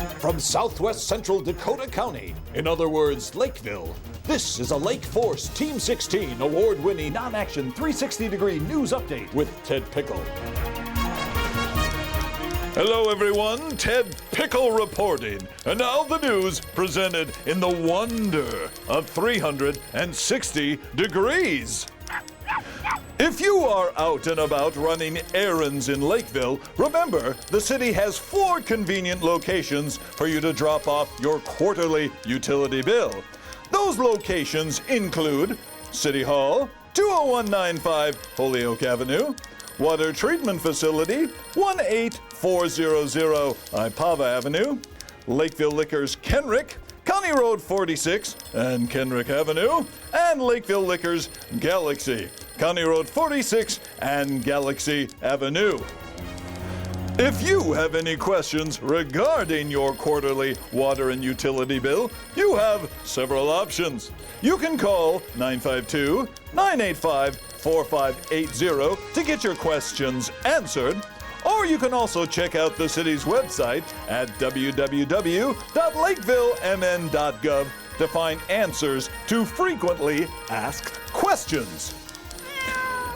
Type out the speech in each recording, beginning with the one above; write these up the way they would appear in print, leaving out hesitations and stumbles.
From southwest central Dakota County, in other words, Lakeville, this is a LakeForce Team 16 award-winning non-action 360-degree news update with Ted Pickle. Hello everyone, Ted Pickle reporting. And now the news presented in the wonder of 360 degrees. If you are out and about running errands in Lakeville, remember the city has 4 convenient locations for you to drop off your quarterly utility bill. Those locations include City Hall, 20195 Holyoke Avenue, Water Treatment Facility, 18400 Ipava Avenue, Lakeville Liquors Kenrick, County Road 46 and Kenrick Avenue, and Lakeville Liquors Galaxy, County Road 46 and Galaxy Avenue. If you have any questions regarding your quarterly water and utility bill, you have several options. You can call 952-985-4580 to get your questions answered. Or you can also check out the city's website at www.lakevillemn.gov to find answers to frequently asked questions.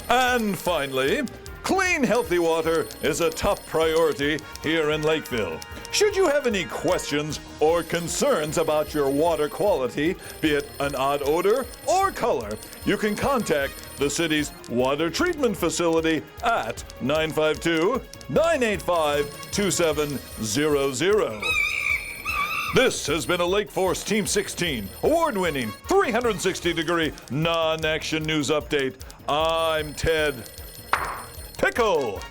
And finally, clean, healthy water is a top priority here in Lakeville. Should you have any questions or concerns about your water quality, be it an odd odor or color, you can contact the city's water treatment facility at 952-985-2700. This has been a LakeForce Team 16 award-winning 360-degree non-action news update. I'm Ted Pickle.